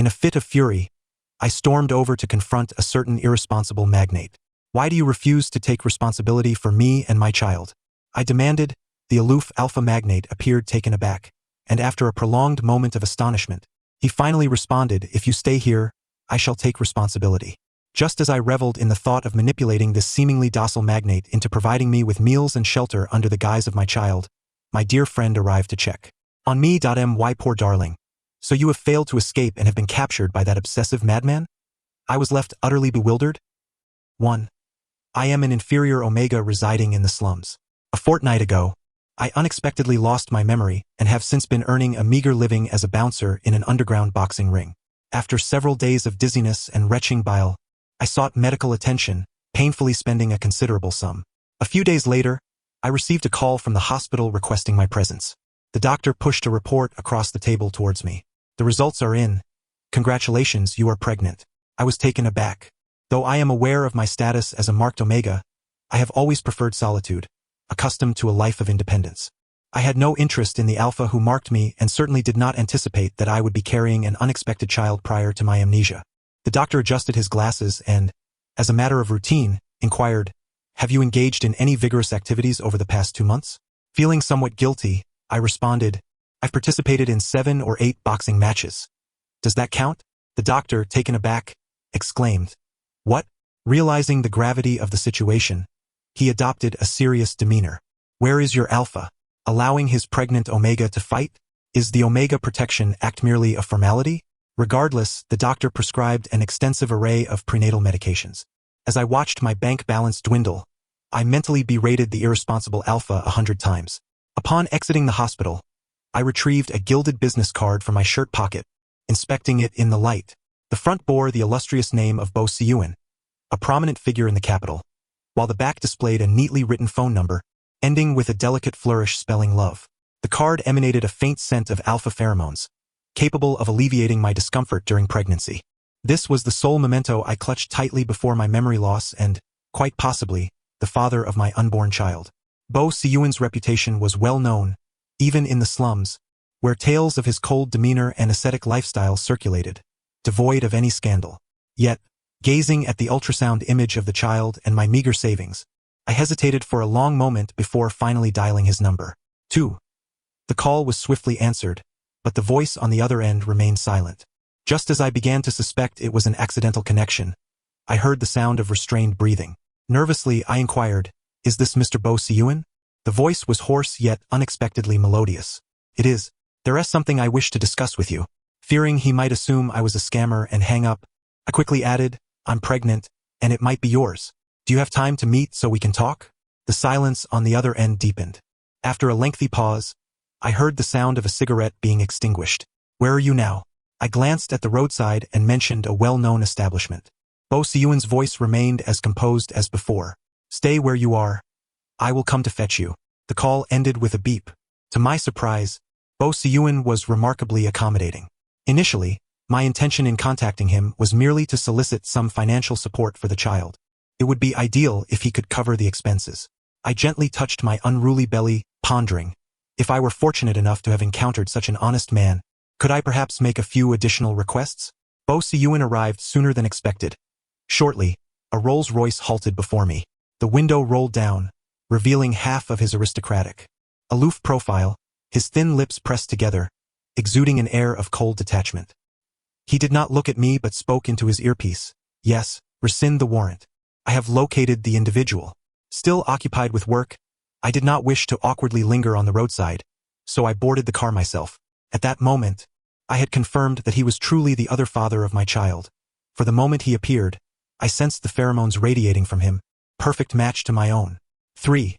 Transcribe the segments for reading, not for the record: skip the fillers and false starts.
In a fit of fury, I stormed over to confront a certain irresponsible magnate. Why do you refuse to take responsibility for me and my child? I demanded. The aloof alpha magnate appeared taken aback, and after a prolonged moment of astonishment, he finally responded, if you stay here, I shall take responsibility. Just as I reveled in the thought of manipulating this seemingly docile magnate into providing me with meals and shelter under the guise of my child, my dear friend arrived to check on me. My poor darling. So you have failed to escape and have been captured by that obsessive madman? I was left utterly bewildered. 1. I am an inferior omega residing in the slums. A fortnight ago, I unexpectedly lost my memory and have since been earning a meager living as a bouncer in an underground boxing ring. After several days of dizziness and retching bile, I sought medical attention, painfully spending a considerable sum. A few days later, I received a call from the hospital requesting my presence. The doctor pushed a report across the table towards me. The results are in. Congratulations, you are pregnant. I was taken aback. Though I am aware of my status as a marked omega, I have always preferred solitude, accustomed to a life of independence. I had no interest in the alpha who marked me and certainly did not anticipate that I would be carrying an unexpected child prior to my amnesia. The doctor adjusted his glasses and, as a matter of routine, inquired, have you engaged in any vigorous activities over the past 2 months? Feeling somewhat guilty, I responded, I've participated in 7 or 8 boxing matches. Does that count? The doctor, taken aback, exclaimed, what? Realizing the gravity of the situation, he adopted a serious demeanor. Where is your alpha? Allowing his pregnant omega to fight? Is the Omega Protection Act merely a formality? Regardless, the doctor prescribed an extensive array of prenatal medications. As I watched my bank balance dwindle, I mentally berated the irresponsible alpha 100 times. Upon exiting the hospital, I retrieved a gilded business card from my shirt pocket, inspecting it in the light. The front bore the illustrious name of Bo Siyuan, a prominent figure in the capital, while the back displayed a neatly written phone number, ending with a delicate flourish spelling love. The card emanated a faint scent of alpha pheromones, capable of alleviating my discomfort during pregnancy. This was the sole memento I clutched tightly before my memory loss and, quite possibly, the father of my unborn child. Bo Siyuan's reputation was well known, even in the slums, where tales of his cold demeanor and ascetic lifestyle circulated, devoid of any scandal. Yet, gazing at the ultrasound image of the child and my meager savings, I hesitated for a long moment before finally dialing his number. 2. The call was swiftly answered, but the voice on the other end remained silent. Just as I began to suspect it was an accidental connection, I heard the sound of restrained breathing. Nervously, I inquired, is this Mr. Bo Siyuan? The voice was hoarse yet unexpectedly melodious. It is. There is something I wish to discuss with you. Fearing he might assume I was a scammer and hang up, I quickly added, I'm pregnant, and it might be yours. Do you have time to meet so we can talk? The silence on the other end deepened. After a lengthy pause, I heard the sound of a cigarette being extinguished. Where are you now? I glanced at the roadside and mentioned a well-known establishment. Bo Siyuan's voice remained as composed as before. Stay where you are. I will come to fetch you. The call ended with a beep. To my surprise, Bo Siyuan was remarkably accommodating. Initially, my intention in contacting him was merely to solicit some financial support for the child. It would be ideal if he could cover the expenses. I gently touched my unruly belly, pondering, if I were fortunate enough to have encountered such an honest man, could I perhaps make a few additional requests? Bo Siyuan arrived sooner than expected. Shortly, a Rolls-Royce halted before me. The window rolled down, revealing half of his aristocratic, aloof profile, his thin lips pressed together, exuding an air of cold detachment. He did not look at me but spoke into his earpiece. Yes, rescind the warrant. I have located the individual. Still occupied with work, I did not wish to awkwardly linger on the roadside, so I boarded the car myself. At that moment, I had confirmed that he was truly the other father of my child. For the moment he appeared, I sensed the pheromones radiating from him, perfect match to my own. 3.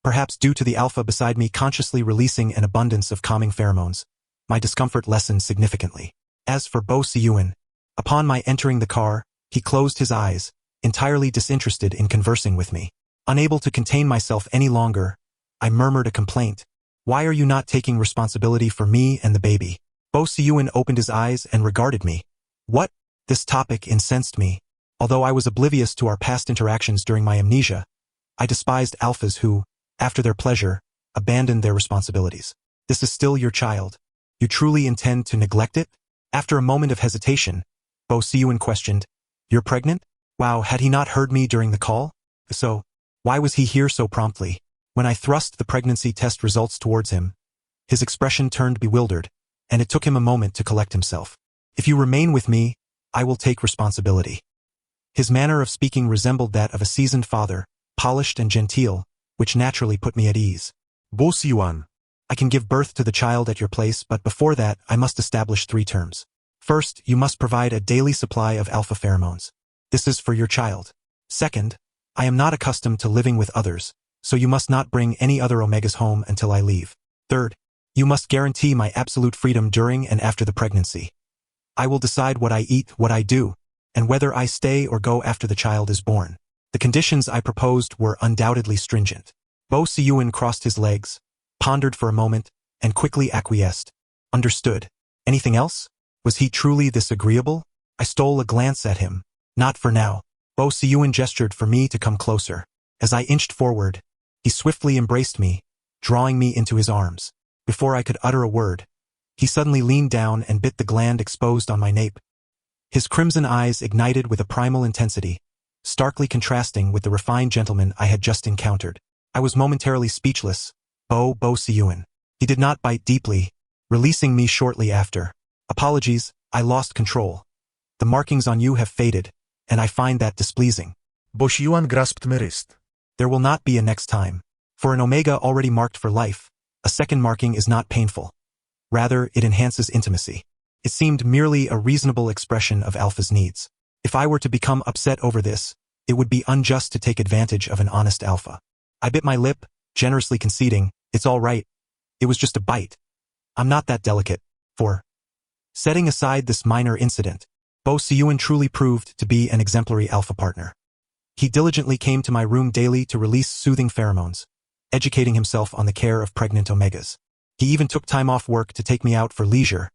Perhaps due to the alpha beside me consciously releasing an abundance of calming pheromones, my discomfort lessened significantly. As for Bo Siyuan, upon my entering the car, he closed his eyes, entirely disinterested in conversing with me. Unable to contain myself any longer, I murmured a complaint. Why are you not taking responsibility for me and the baby? Bo Siyuan opened his eyes and regarded me. What? This topic incensed me. Although I was oblivious to our past interactions during my amnesia, I despised alphas who, after their pleasure, abandoned their responsibilities. This is still your child. You truly intend to neglect it? After a moment of hesitation, Bo Siyun questioned, "You're pregnant?" Wow, had he not heard me during the call? So, why was he here so promptly? When I thrust the pregnancy test results towards him, his expression turned bewildered, and it took him a moment to collect himself. "If you remain with me, I will take responsibility." His manner of speaking resembled that of a seasoned father, polished and genteel, which naturally put me at ease. Bo Siyun, "I can give birth to the child at your place, but before that, I must establish 3 terms. First, you must provide a daily supply of alpha pheromones. This is for your child. Second, I am not accustomed to living with others, so you must not bring any other omegas home until I leave. Third, you must guarantee my absolute freedom during and after the pregnancy. I will decide what I eat, what I do, and whether I stay or go after the child is born." The conditions I proposed were undoubtedly stringent. Bo Siyun crossed his legs, pondered for a moment, and quickly acquiesced. "Understood. Anything else? Was he truly this agreeable?" I stole a glance at him. "Not for now." Bo Siyun gestured for me to come closer. As I inched forward, he swiftly embraced me, drawing me into his arms. Before I could utter a word, he suddenly leaned down and bit the gland exposed on my nape. His crimson eyes ignited with a primal intensity, starkly contrasting with the refined gentleman I had just encountered. I was momentarily speechless. Bo Siyun. He did not bite deeply, releasing me shortly after. "Apologies, I lost control. The markings on you have faded, and I find that displeasing." Bo Siyun grasped my wrist. "There will not be a next time. For an omega already marked for life, a second marking is not painful. Rather, it enhances intimacy." It seemed merely a reasonable expression of alpha's needs. If I were to become upset over this, it would be unjust to take advantage of an honest alpha. I bit my lip, generously conceding, "It's all right. It was just a bite. I'm not that delicate." Setting aside this minor incident, Bo Siyun truly proved to be an exemplary alpha partner. He diligently came to my room daily to release soothing pheromones, educating himself on the care of pregnant omegas. He even took time off work to take me out for leisure,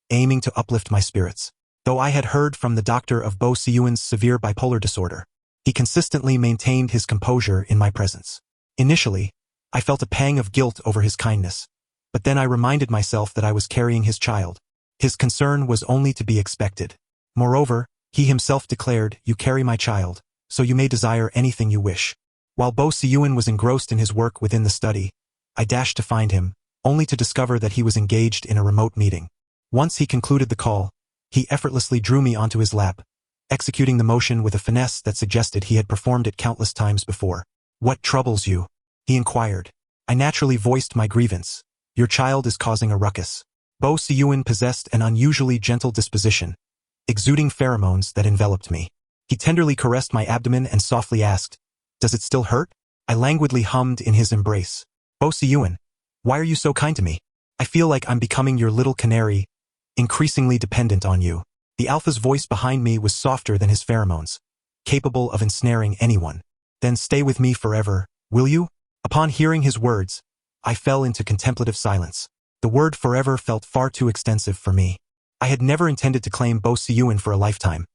aiming to uplift my spirits. Though I had heard from the doctor of Bo Siyun's severe bipolar disorder, he consistently maintained his composure in my presence. Initially, I felt a pang of guilt over his kindness, but then I reminded myself that I was carrying his child. His concern was only to be expected. Moreover, he himself declared, "You carry my child, so you may desire anything you wish." While Bo Siyun was engrossed in his work within the study, I dashed to find him, only to discover that he was engaged in a remote meeting. Once he concluded the call, he effortlessly drew me onto his lap, executing the motion with a finesse that suggested he had performed it countless times before. "What troubles you?" he inquired. I naturally voiced my grievance. "Your child is causing a ruckus." Bo Siyun possessed an unusually gentle disposition, exuding pheromones that enveloped me. He tenderly caressed my abdomen and softly asked, "Does it still hurt?" I languidly hummed in his embrace. "Bo Siyun, why are you so kind to me? I feel like I'm becoming your little canary, increasingly dependent on you." The alpha's voice behind me was softer than his pheromones, capable of ensnaring anyone. "Then stay with me forever, will you?" Upon hearing his words, I fell into contemplative silence. The word forever felt far too extensive for me. I had never intended to claim Bo Siyun for a lifetime.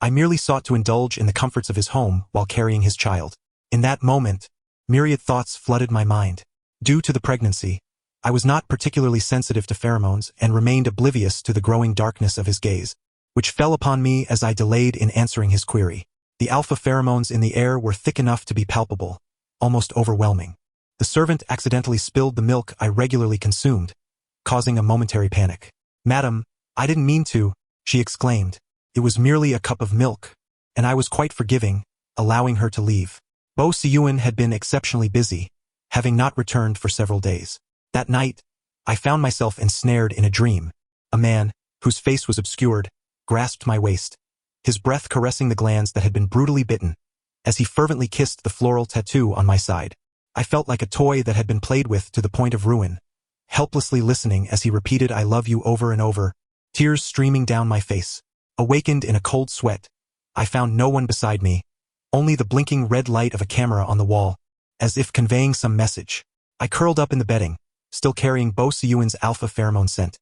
I merely sought to indulge in the comforts of his home while carrying his child. In that moment, myriad thoughts flooded my mind. Due to the pregnancy, I was not particularly sensitive to pheromones and remained oblivious to the growing darkness of his gaze, which fell upon me as I delayed in answering his query. The alpha pheromones in the air were thick enough to be palpable, almost overwhelming. The servant accidentally spilled the milk I regularly consumed, causing a momentary panic. "Madam, I didn't mean to," she exclaimed. "It was merely a cup of milk," and I was quite forgiving, allowing her to leave. Bo Siyun had been exceptionally busy, having not returned for several days. That night, I found myself ensnared in a dream. A man, whose face was obscured, grasped my waist, his breath caressing the glands that had been brutally bitten, as he fervently kissed the floral tattoo on my side. I felt like a toy that had been played with to the point of ruin, helplessly listening as he repeated "I love you" over and over, tears streaming down my face. Awakened in a cold sweat, I found no one beside me, only the blinking red light of a camera on the wall, as if conveying some message. I curled up in the bedding, still carrying Bo Siyun's alpha pheromone scent,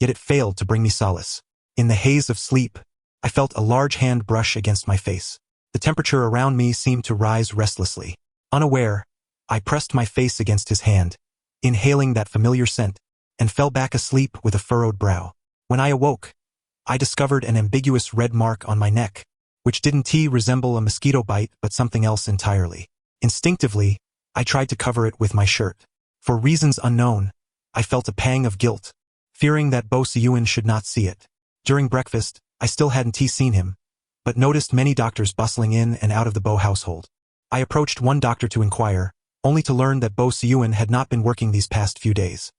yet it failed to bring me solace. In the haze of sleep, I felt a large hand brush against my face. The temperature around me seemed to rise restlessly. Unaware, I pressed my face against his hand, inhaling that familiar scent, and fell back asleep with a furrowed brow. When I awoke, I discovered an ambiguous red mark on my neck, which didn't resemble a mosquito bite but something else entirely. Instinctively, I tried to cover it with my shirt. For reasons unknown, I felt a pang of guilt, fearing that Bo Siyuan should not see it. During breakfast, I still hadn't seen him, but noticed many doctors bustling in and out of the Bo household. I approached one doctor to inquire, only to learn that Bo Siyuan had not been working these past few days.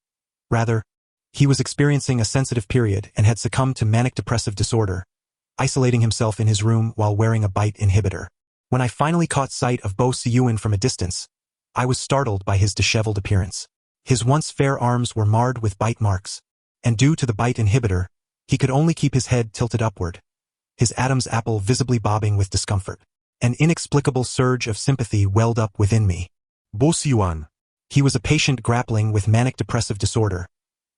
Rather, he was experiencing a sensitive period and had succumbed to manic depressive disorder, isolating himself in his room while wearing a bite inhibitor. When I finally caught sight of Bo Siyuan from a distance, I was startled by his disheveled appearance. His once fair arms were marred with bite marks, and due to the bite inhibitor, he could only keep his head tilted upward, his Adam's apple visibly bobbing with discomfort. An inexplicable surge of sympathy welled up within me. Bo Siyuan. He was a patient grappling with manic depressive disorder,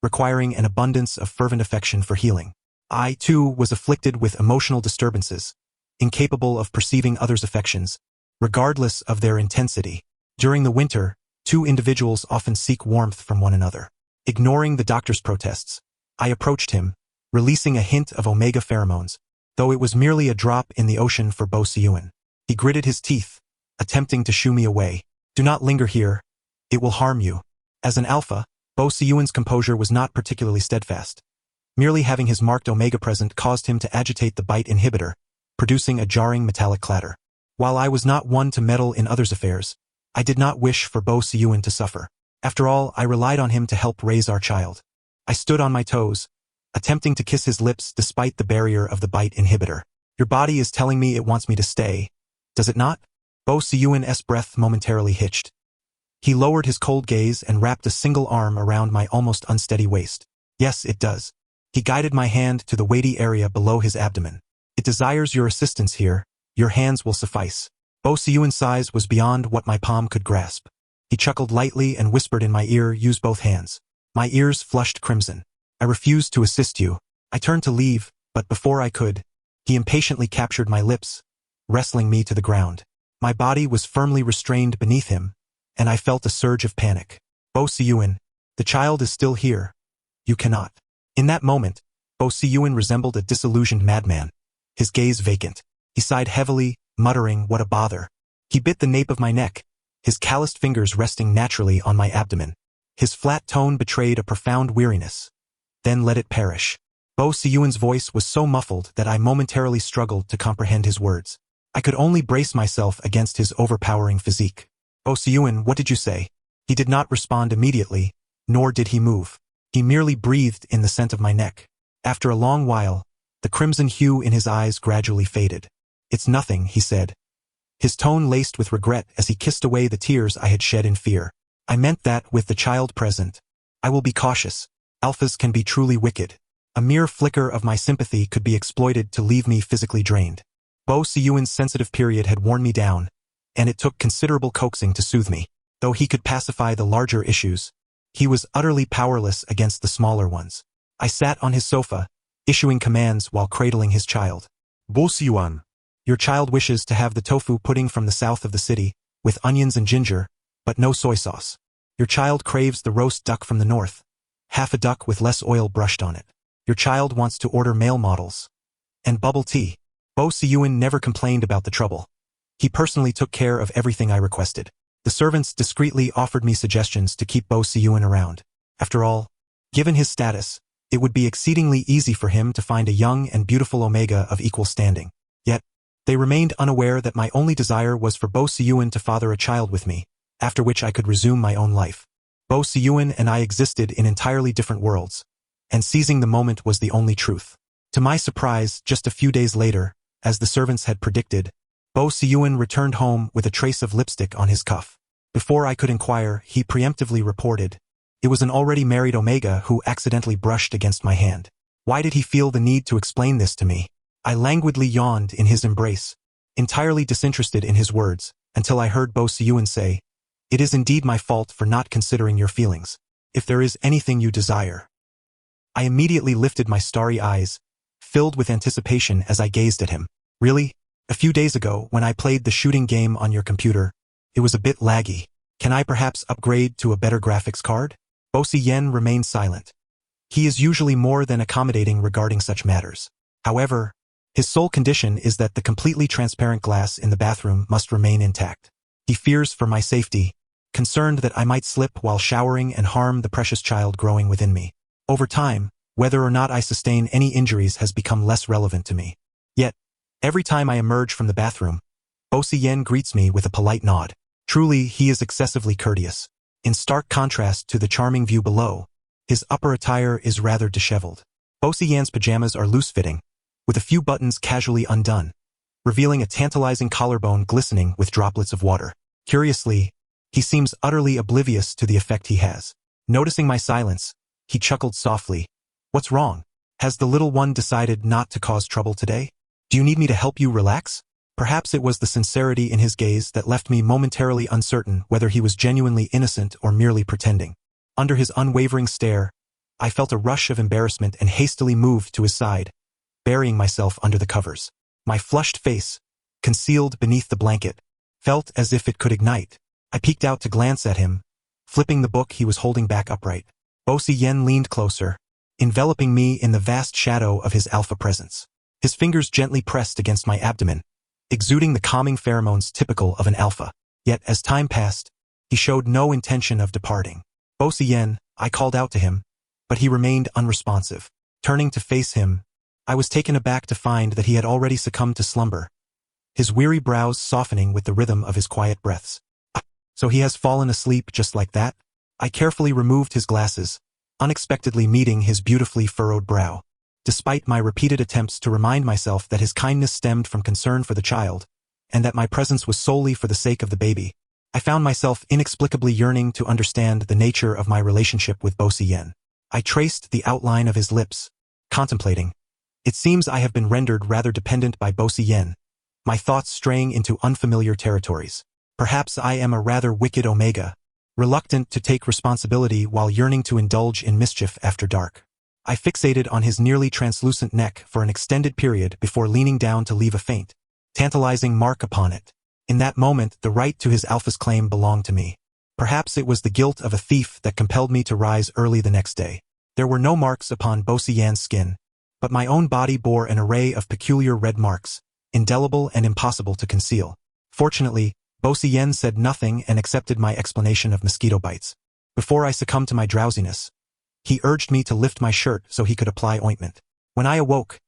requiring an abundance of fervent affection for healing. I, too, was afflicted with emotional disturbances, incapable of perceiving others' affections, regardless of their intensity. During the winter, two individuals often seek warmth from one another. Ignoring the doctor's protests, I approached him, releasing a hint of omega pheromones, though it was merely a drop in the ocean for Bo Siyuan. He gritted his teeth, attempting to shoo me away. Do not linger here. It will harm you. As an alpha, Bo Siyuan's composure was not particularly steadfast. Merely having his marked omega present caused him to agitate the bite inhibitor, producing a jarring metallic clatter. While I was not one to meddle in others' affairs, I did not wish for Bo Siyuan to suffer. After all, I relied on him to help raise our child. I stood on my toes, attempting to kiss his lips despite the barrier of the bite inhibitor. Your body is telling me it wants me to stay, does it not? Bo Siyuan's breath momentarily hitched. He lowered his cold gaze and wrapped a single arm around my almost unsteady waist. Yes, it does. He guided my hand to the weighty area below his abdomen. It desires your assistance here. Your hands will suffice. Bo Siyuan's size was beyond what my palm could grasp. He chuckled lightly and whispered in my ear, use both hands. My ears flushed crimson. I refused to assist you. I turned to leave, but before I could, he impatiently captured my lips, wrestling me to the ground. My body was firmly restrained beneath him, and I felt a surge of panic. Bo Siyuan, the child is still here. You cannot. In that moment, Bo Siyuan resembled a disillusioned madman, his gaze vacant. He sighed heavily, muttering, what a bother. He bit the nape of my neck, his calloused fingers resting naturally on my abdomen. His flat tone betrayed a profound weariness. Then let it perish. Bo Siyuan's voice was so muffled that I momentarily struggled to comprehend his words. I could only brace myself against his overpowering physique. Bo Siyuan, what did you say? He did not respond immediately, nor did he move. He merely breathed in the scent of my neck. After a long while, the crimson hue in his eyes gradually faded. It's nothing, he said, his tone laced with regret as he kissed away the tears I had shed in fear. I meant that with the child present. I will be cautious. Alphas can be truly wicked. A mere flicker of my sympathy could be exploited to leave me physically drained. Bo Siyuan's sensitive period had worn me down, and it took considerable coaxing to soothe me. Though he could pacify the larger issues, he was utterly powerless against the smaller ones. I sat on his sofa, issuing commands while cradling his child. Bo Siyuan. Your child wishes to have the tofu pudding from the south of the city, with onions and ginger, but no soy sauce. Your child craves the roast duck from the north, half a duck with less oil brushed on it. Your child wants to order male models. And bubble tea. Bo Siyuan never complained about the trouble. He personally took care of everything I requested. The servants discreetly offered me suggestions to keep Bo Siyuan around. After all, given his status, it would be exceedingly easy for him to find a young and beautiful Omega of equal standing. Yet, they remained unaware that my only desire was for Bo Siyuan to father a child with me, after which I could resume my own life. Bo Siyuan and I existed in entirely different worlds, and seizing the moment was the only truth. To my surprise, just a few days later, as the servants had predicted, Bo Siyuan returned home with a trace of lipstick on his cuff. Before I could inquire, he preemptively reported, it was an already married Omega who accidentally brushed against my hand. Why did he feel the need to explain this to me? I languidly yawned in his embrace, entirely disinterested in his words, until I heard Bo Siyuan say, it is indeed my fault for not considering your feelings. If there is anything you desire. I immediately lifted my starry eyes, filled with anticipation as I gazed at him. Really? A few days ago, when I played the shooting game on your computer, it was a bit laggy. Can I perhaps upgrade to a better graphics card? Bo Siyuan remained silent. He is usually more than accommodating regarding such matters. However, his sole condition is that the completely transparent glass in the bathroom must remain intact. He fears for my safety, concerned that I might slip while showering and harm the precious child growing within me. Over time, whether or not I sustain any injuries has become less relevant to me. Yet, every time I emerge from the bathroom, Bosi Yen greets me with a polite nod. Truly, he is excessively courteous. In stark contrast to the charming view below, his upper attire is rather disheveled. Bosi Yan's pajamas are loose-fitting, with a few buttons casually undone, revealing a tantalizing collarbone glistening with droplets of water. Curiously, he seems utterly oblivious to the effect he has. Noticing my silence, he chuckled softly. What's wrong? Has the little one decided not to cause trouble today? Do you need me to help you relax? Perhaps it was the sincerity in his gaze that left me momentarily uncertain whether he was genuinely innocent or merely pretending. Under his unwavering stare, I felt a rush of embarrassment and hastily moved to his side, burying myself under the covers. My flushed face, concealed beneath the blanket, felt as if it could ignite. I peeked out to glance at him, flipping the book he was holding back upright. Bosi Yen leaned closer, enveloping me in the vast shadow of his alpha presence. His fingers gently pressed against my abdomen, exuding the calming pheromones typical of an alpha. Yet as time passed, he showed no intention of departing. Bosi Yen, I called out to him, but he remained unresponsive. Turning to face him, I was taken aback to find that he had already succumbed to slumber, his weary brows softening with the rhythm of his quiet breaths. So he has fallen asleep just like that? I carefully removed his glasses, unexpectedly meeting his beautifully furrowed brow. Despite my repeated attempts to remind myself that his kindness stemmed from concern for the child, and that my presence was solely for the sake of the baby, I found myself inexplicably yearning to understand the nature of my relationship with Bosi Yen. I traced the outline of his lips, contemplating. It seems I have been rendered rather dependent by Bosi Yen, my thoughts straying into unfamiliar territories. Perhaps I am a rather wicked omega, reluctant to take responsibility while yearning to indulge in mischief after dark. I fixated on his nearly translucent neck for an extended period before leaning down to leave a faint, tantalizing mark upon it. In that moment, the right to his alpha's claim belonged to me. Perhaps it was the guilt of a thief that compelled me to rise early the next day. There were no marks upon Bosi Yan's skin, but my own body bore an array of peculiar red marks, indelible and impossible to conceal. Fortunately, Bosi Yen said nothing and accepted my explanation of mosquito bites. Before I succumbed to my drowsiness, he urged me to lift my shirt so he could apply ointment. When I awoke,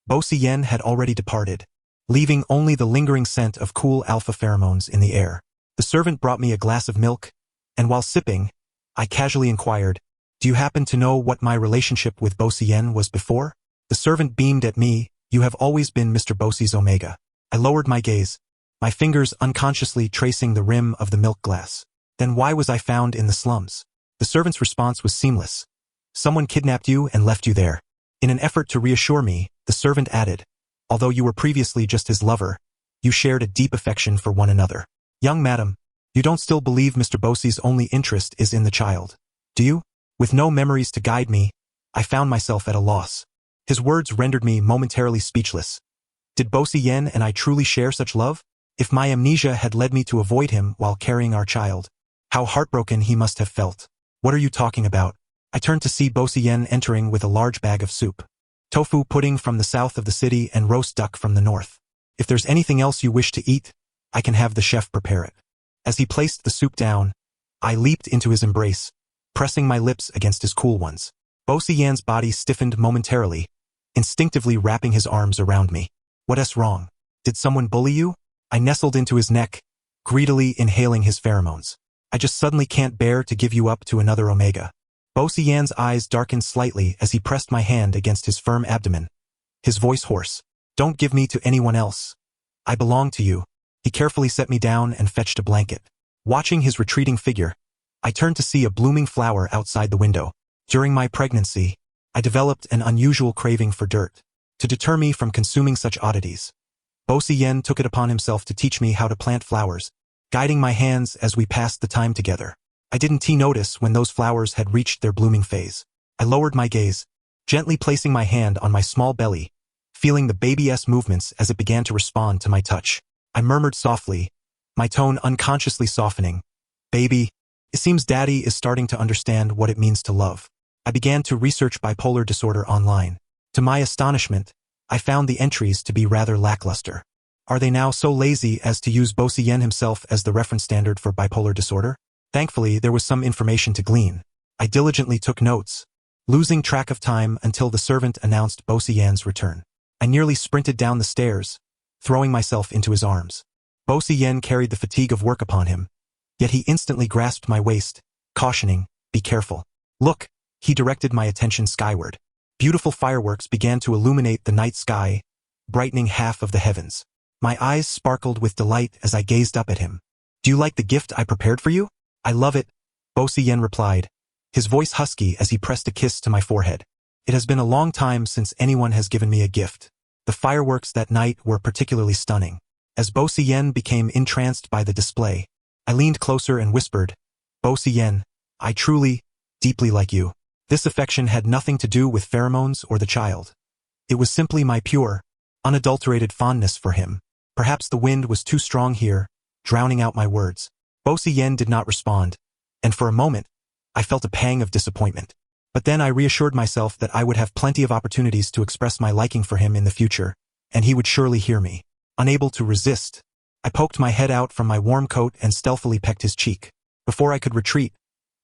Bosi Yen had already departed, leaving only the lingering scent of cool alpha pheromones in the air. The servant brought me a glass of milk, and while sipping, I casually inquired, "Do you happen to know what my relationship with Bosi Yen was before?" The servant beamed at me. "You have always been Mr. Bosi's omega." I lowered my gaze, my fingers unconsciously tracing the rim of the milk glass. Then why was I found in the slums? The servant's response was seamless. "Someone kidnapped you and left you there." In an effort to reassure me, the servant added, "Although you were previously just his lover, you shared a deep affection for one another. Young madam, you don't still believe Mr. Bosi's only interest is in the child, do you?" With no memories to guide me, I found myself at a loss. His words rendered me momentarily speechless. Did Bosi Yen and I truly share such love? If my amnesia had led me to avoid him while carrying our child, how heartbroken he must have felt. "What are you talking about?" I turned to see Bosi Yen entering with a large bag of soup. Tofu pudding from the south of the city and roast duck from the north. "If there's anything else you wish to eat, I can have the chef prepare it." As he placed the soup down, I leaped into his embrace, pressing my lips against his cool ones. Bosi Yan's body stiffened momentarily, instinctively wrapping his arms around me. "What's wrong? Did someone bully you?" I nestled into his neck, greedily inhaling his pheromones. "I just suddenly can't bear to give you up to another omega." Bosi Yan's eyes darkened slightly as he pressed my hand against his firm abdomen, his voice hoarse. "Don't give me to anyone else. I belong to you." He carefully set me down and fetched a blanket. Watching his retreating figure, I turned to see a blooming flower outside the window. During my pregnancy, I developed an unusual craving for dirt. To deter me from consuming such oddities, Bosi Yen took it upon himself to teach me how to plant flowers, guiding my hands as we passed the time together. I didn't notice when those flowers had reached their blooming phase. I lowered my gaze, gently placing my hand on my small belly, feeling the baby-esque movements as it began to respond to my touch. I murmured softly, my tone unconsciously softening, "Baby, it seems Daddy is starting to understand what it means to love." I began to research bipolar disorder online. To my astonishment, I found the entries to be rather lackluster. Are they now so lazy as to use Bo Si Yen himself as the reference standard for bipolar disorder? Thankfully, there was some information to glean. I diligently took notes, losing track of time until the servant announced Bo Si Yen's return. I nearly sprinted down the stairs, throwing myself into his arms. Bo Si Yen carried the fatigue of work upon him, yet he instantly grasped my waist, cautioning, "Be careful." "Look," he directed my attention skyward. Beautiful fireworks began to illuminate the night sky, brightening half of the heavens. My eyes sparkled with delight as I gazed up at him. "Do you like the gift I prepared for you?" "I love it," Bo Si Yen replied, his voice husky as he pressed a kiss to my forehead. It has been a long time since anyone has given me a gift. The fireworks that night were particularly stunning. As Bo Si Yen became entranced by the display, I leaned closer and whispered, "Bo Si Yen, I truly, deeply like you." This affection had nothing to do with pheromones or the child. It was simply my pure, unadulterated fondness for him. Perhaps the wind was too strong here, drowning out my words. Bo Si Yen did not respond, and for a moment, I felt a pang of disappointment. But then I reassured myself that I would have plenty of opportunities to express my liking for him in the future, and he would surely hear me. Unable to resist, I poked my head out from my warm coat and stealthily pecked his cheek. Before I could retreat,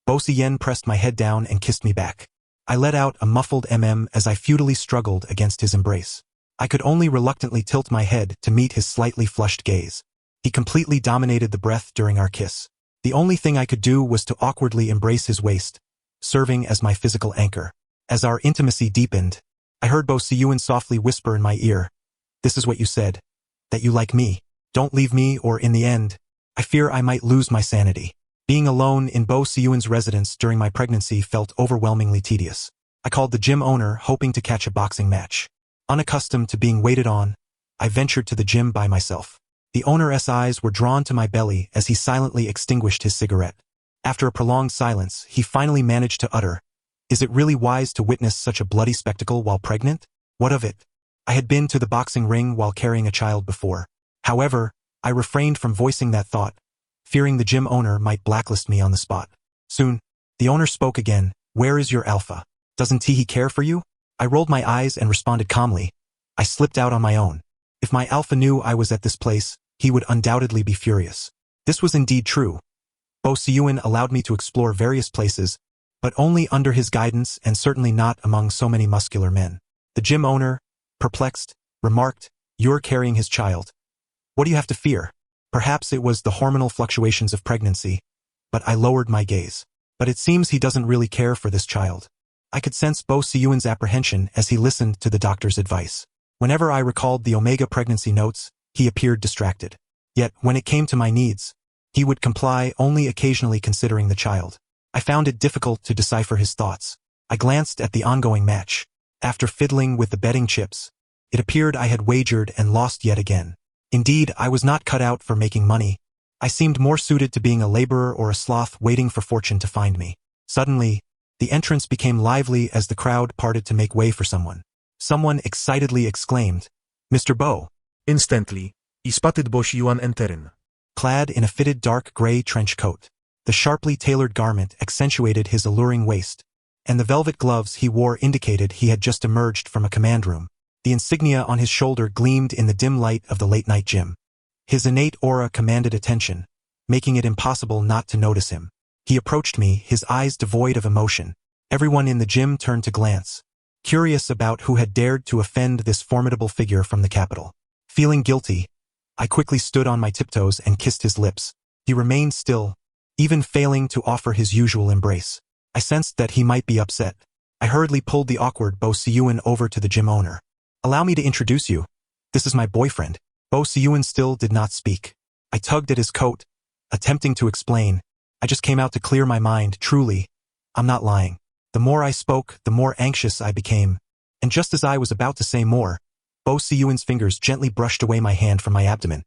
Bo Si Yen pressed my head down and kissed me back. I let out a muffled as I futilely struggled against his embrace. I could only reluctantly tilt my head to meet his slightly flushed gaze. He completely dominated the breath during our kiss. The only thing I could do was to awkwardly embrace his waist, serving as my physical anchor. As our intimacy deepened, I heard Bo Si Yen softly whisper in my ear, "This is what you said, that you like me. Don't leave me, or in the end, I fear I might lose my sanity." Being alone in Bo Si Yen's residence during my pregnancy felt overwhelmingly tedious. I called the gym owner, hoping to catch a boxing match. Unaccustomed to being waited on, I ventured to the gym by myself. The owner's eyes were drawn to my belly as he silently extinguished his cigarette. After a prolonged silence, he finally managed to utter, "Is it really wise to witness such a bloody spectacle while pregnant?" What of it? I had been to the boxing ring while carrying a child before. However, I refrained from voicing that thought, fearing the gym owner might blacklist me on the spot. Soon, the owner spoke again, "Where is your alpha? Doesn't he care for you?" I rolled my eyes and responded calmly, "I slipped out on my own." If my alpha knew I was at this place, he would undoubtedly be furious. This was indeed true. Bo Si Yen allowed me to explore various places, but only under his guidance and certainly not among so many muscular men. The gym owner, perplexed, remarked, "You're carrying his child. What do you have to fear?" Perhaps it was the hormonal fluctuations of pregnancy, but I lowered my gaze. "But it seems he doesn't really care for this child." I could sense Bo Si Yen's apprehension as he listened to the doctor's advice. Whenever I recalled the Omega pregnancy notes, he appeared distracted. Yet, when it came to my needs, he would comply, only occasionally considering the child. I found it difficult to decipher his thoughts. I glanced at the ongoing match. After fiddling with the betting chips, it appeared I had wagered and lost yet again. Indeed, I was not cut out for making money. I seemed more suited to being a laborer or a sloth waiting for fortune to find me. Suddenly, the entrance became lively as the crowd parted to make way for someone. Someone excitedly exclaimed, "Mr. Bo." Instantly, he spotted Bo Si Yen entering. Clad in a fitted dark gray trench coat, the sharply tailored garment accentuated his alluring waist, and the velvet gloves he wore indicated he had just emerged from a command room. The insignia on his shoulder gleamed in the dim light of the late-night gym. His innate aura commanded attention, making it impossible not to notice him. He approached me, his eyes devoid of emotion. Everyone in the gym turned to glance, curious about who had dared to offend this formidable figure from the capital. Feeling guilty, I quickly stood on my tiptoes and kissed his lips. He remained still, even failing to offer his usual embrace. I sensed that he might be upset. I hurriedly pulled the awkward Bo Si Yen over to the gym owner. "Allow me to introduce you. This is my boyfriend." Bo Si Yen still did not speak. I tugged at his coat, attempting to explain, "I just came out to clear my mind, truly. I'm not lying." The more I spoke, the more anxious I became, and just as I was about to say more, Bo Si Yen's fingers gently brushed away my hand from my abdomen.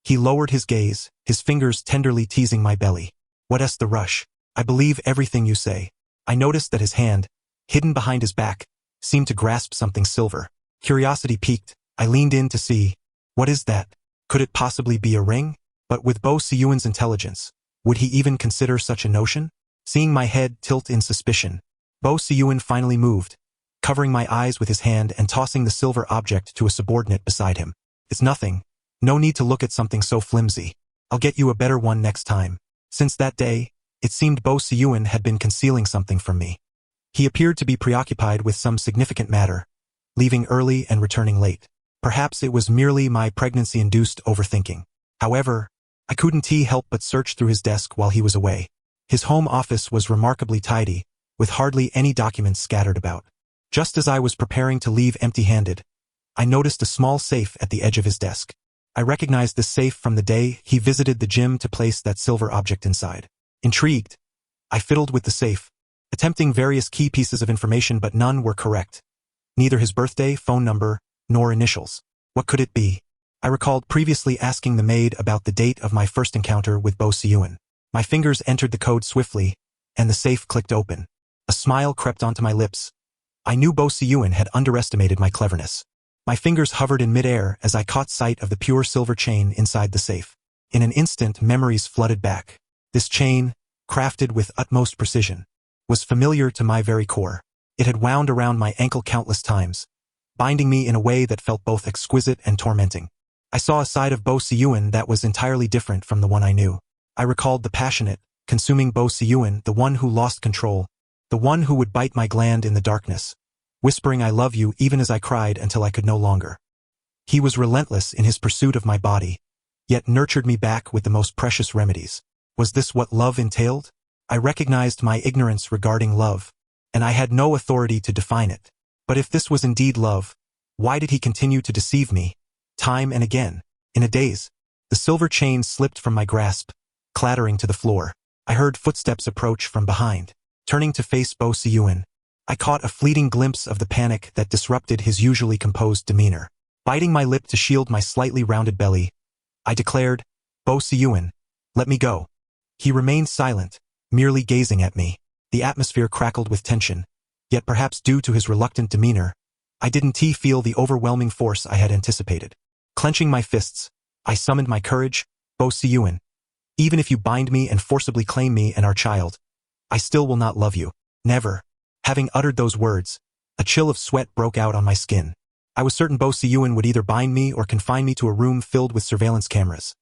He lowered his gaze, his fingers tenderly teasing my belly. "What's the rush? I believe everything you say." I noticed that his hand, hidden behind his back, seemed to grasp something silver. Curiosity piqued, I leaned in to see. What is that? Could it possibly be a ring? But with Bo Si Yen's intelligence, would he even consider such a notion? Seeing my head tilt in suspicion, Bo Si Yen finally moved, covering my eyes with his hand and tossing the silver object to a subordinate beside him. It's nothing. No need to look at something so flimsy. I'll get you a better one next time. Since that day, it seemed Bo Siyuan had been concealing something from me. He appeared to be preoccupied with some significant matter, leaving early and returning late. Perhaps it was merely my pregnancy-induced overthinking. However, I couldn't help but search through his desk while he was away. His home office was remarkably tidy, with hardly any documents scattered about. Just as I was preparing to leave empty-handed, I noticed a small safe at the edge of his desk. I recognized this safe from the day he visited the gym to place that silver object inside. Intrigued, I fiddled with the safe, attempting various key pieces of information, but none were correct. Neither his birthday, phone number, nor initials. What could it be? I recalled previously asking the maid about the date of my first encounter with Bo Siyuan. My fingers entered the code swiftly, and the safe clicked open. A smile crept onto my lips. I knew Bo Siyuan had underestimated my cleverness. My fingers hovered in midair as I caught sight of the pure silver chain inside the safe. In an instant, memories flooded back. This chain, crafted with utmost precision, was familiar to my very core. It had wound around my ankle countless times, binding me in a way that felt both exquisite and tormenting. I saw a side of Bo Siyuan that was entirely different from the one I knew. I recalled the passionate, consuming Bo Siyuan, the one who lost control, the one who would bite my gland in the darkness, whispering I love you even as I cried until I could no longer. He was relentless in his pursuit of my body, yet nurtured me back with the most precious remedies. Was this what love entailed? I recognized my ignorance regarding love, and I had no authority to define it. But if this was indeed love, why did he continue to deceive me, time and again? In a daze, the silver chain slipped from my grasp, clattering to the floor. I heard footsteps approach from behind. Turning to face Bo Siyuan, I caught a fleeting glimpse of the panic that disrupted his usually composed demeanor. Biting my lip to shield my slightly rounded belly, I declared, Bo Siyuan, let me go. He remained silent, merely gazing at me. The atmosphere crackled with tension, yet perhaps due to his reluctant demeanor, I didn't feel the overwhelming force I had anticipated. Clenching my fists, I summoned my courage. Bo Siyuan, even if you bind me and forcibly claim me and our child, I still will not love you. Never. Having uttered those words, a chill of sweat broke out on my skin. I was certain Bo Siyuan would either bind me or confine me to a room filled with surveillance cameras,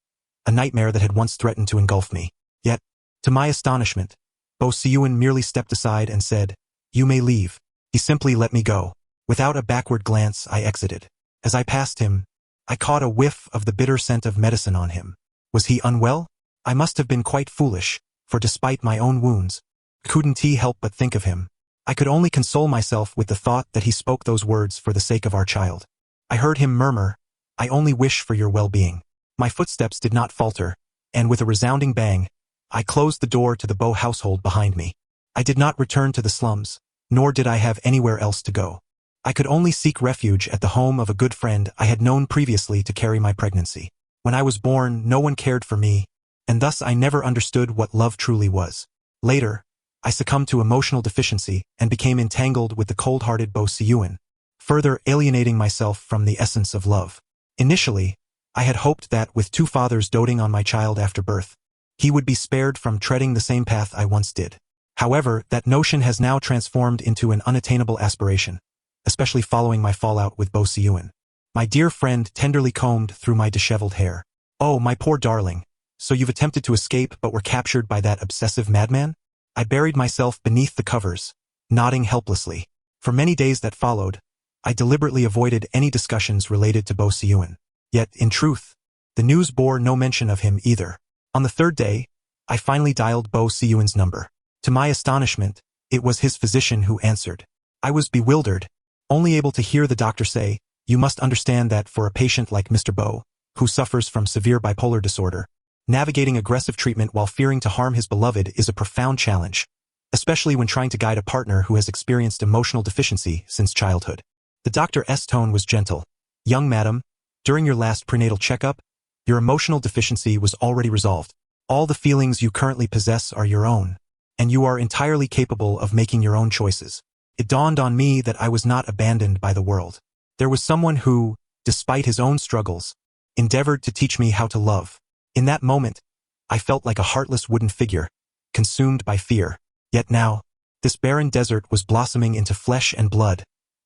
a nightmare that had once threatened to engulf me. Yet, to my astonishment, Bo Siyuan merely stepped aside and said, you may leave. He simply let me go. Without a backward glance, I exited. As I passed him, I caught a whiff of the bitter scent of medicine on him. Was he unwell? I must have been quite foolish, for despite my own wounds, I couldn't help but think of him. I could only console myself with the thought that he spoke those words for the sake of our child. I heard him murmur, I only wish for your well-being. My footsteps did not falter, and with a resounding bang, I closed the door to the Bo household behind me. I did not return to the slums, nor did I have anywhere else to go. I could only seek refuge at the home of a good friend I had known previously to carry my pregnancy. When I was born, no one cared for me, and thus I never understood what love truly was. Later, I succumbed to emotional deficiency and became entangled with the cold-hearted Bo Siyuan, further alienating myself from the essence of love. Initially, I had hoped that, with two fathers doting on my child after birth, he would be spared from treading the same path I once did. However, that notion has now transformed into an unattainable aspiration, especially following my fallout with Bo Siyuan. My dear friend tenderly combed through my disheveled hair. Oh, my poor darling, so you've attempted to escape but were captured by that obsessive madman? I buried myself beneath the covers, nodding helplessly. For many days that followed, I deliberately avoided any discussions related to Bo Siyuan. Yet, in truth, the news bore no mention of him either. On the third day, I finally dialed Bo Siyuan's number. To my astonishment, it was his physician who answered. I was bewildered, only able to hear the doctor say, you must understand that for a patient like Mr. Bo, who suffers from severe bipolar disorder, navigating aggressive treatment while fearing to harm his beloved is a profound challenge, especially when trying to guide a partner who has experienced emotional deficiency since childhood. The doctor's tone was gentle. Young madam, during your last prenatal checkup, your emotional deficiency was already resolved. All the feelings you currently possess are your own, and you are entirely capable of making your own choices. It dawned on me that I was not abandoned by the world. There was someone who, despite his own struggles, endeavored to teach me how to love. In that moment, I felt like a heartless wooden figure, consumed by fear. Yet now, this barren desert was blossoming into flesh and blood,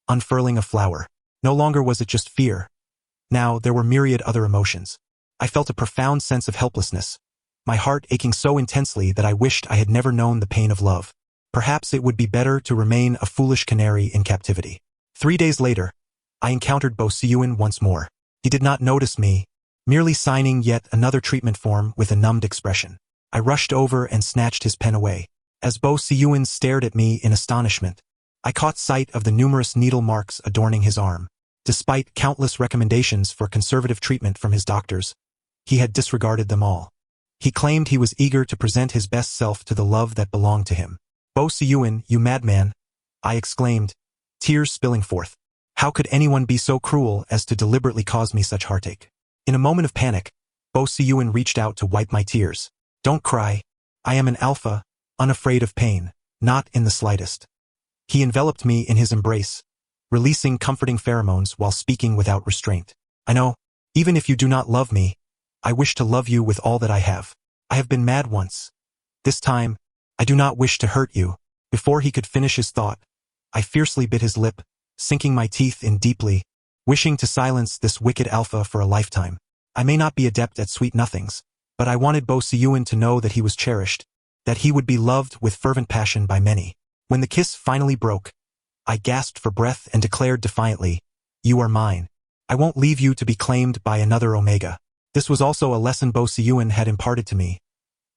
unfurling a flower. No longer was it just fear. Now there were myriad other emotions. I felt a profound sense of helplessness, my heart aching so intensely that I wished I had never known the pain of love. Perhaps it would be better to remain a foolish canary in captivity. 3 days later, I encountered Bo Siyuan once more. He did not notice me, merely signing yet another treatment form with a numbed expression. I rushed over and snatched his pen away. As Bo Siyuan stared at me in astonishment, I caught sight of the numerous needle marks adorning his arm. Despite countless recommendations for conservative treatment from his doctors, he had disregarded them all. He claimed he was eager to present his best self to the love that belonged to him. Bo Siyuan, you madman, I exclaimed, tears spilling forth. How could anyone be so cruel as to deliberately cause me such heartache? In a moment of panic, Bo Siyuan reached out to wipe my tears. Don't cry. I am an alpha, unafraid of pain, not in the slightest. He enveloped me in his embrace, releasing comforting pheromones while speaking without restraint. I know, even if you do not love me, I wish to love you with all that I have. I have been mad once. This time, I do not wish to hurt you. Before he could finish his thought, I fiercely bit his lip, sinking my teeth in deeply, wishing to silence this wicked alpha for a lifetime. I may not be adept at sweet nothings, but I wanted Bo Siyuan to know that he was cherished, that he would be loved with fervent passion by many. When the kiss finally broke, I gasped for breath and declared defiantly, you are mine. I won't leave you to be claimed by another Omega. This was also a lesson Bo Siyuan had imparted to me.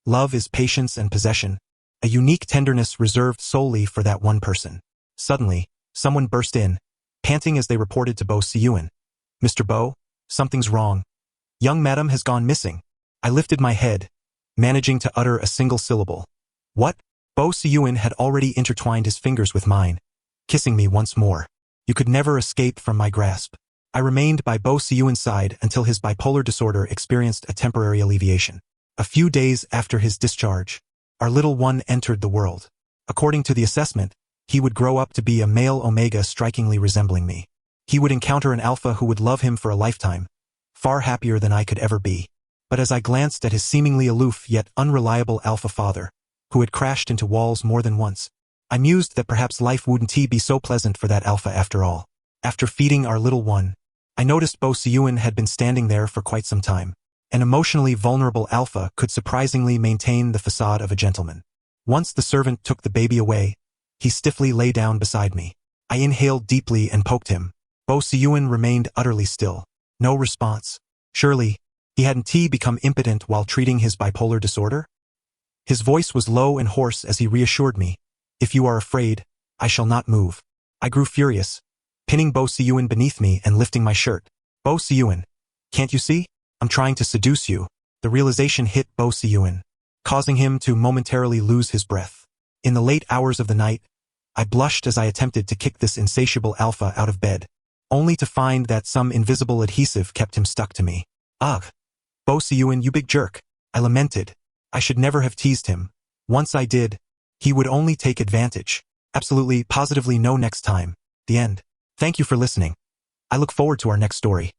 Love is patience and possession, a unique tenderness reserved solely for that one person. Suddenly, someone burst in, panting as they reported to Bo Siyuan. Mr. Bo, something's wrong. Young madam has gone missing. I lifted my head, managing to utter a single syllable. What? Bo Siyuan had already intertwined his fingers with mine, kissing me once more. You could never escape from my grasp. I remained by Bo Siyuan's side until his bipolar disorder experienced a temporary alleviation. A few days after his discharge, our little one entered the world. According to the assessment, he would grow up to be a male Omega strikingly resembling me. He would encounter an alpha who would love him for a lifetime, far happier than I could ever be. But as I glanced at his seemingly aloof yet unreliable alpha father, who had crashed into walls more than once, I mused that perhaps life wouldn't be so pleasant for that alpha after all. After feeding our little one, I noticed Bo Siyuan had been standing there for quite some time. An emotionally vulnerable alpha could surprisingly maintain the facade of a gentleman. Once the servant took the baby away, he stiffly lay down beside me. I inhaled deeply and poked him. Bo Siyuan remained utterly still. No response. Surely, he hadn't become impotent while treating his bipolar disorder? His voice was low and hoarse as he reassured me. If you are afraid, I shall not move. I grew furious, pinning Bo Siyuan beneath me and lifting my shirt. Bo Siyuan, can't you see? I'm trying to seduce you. The realization hit Bo Siyuan, causing him to momentarily lose his breath. In the late hours of the night, I blushed as I attempted to kick this insatiable alpha out of bed, only to find that some invisible adhesive kept him stuck to me. Ugh! Bo Siyuan, you big jerk! I lamented. I should never have teased him. Once I did, he would only take advantage. Absolutely, positively no next time. The end. Thank you for listening. I look forward to our next story.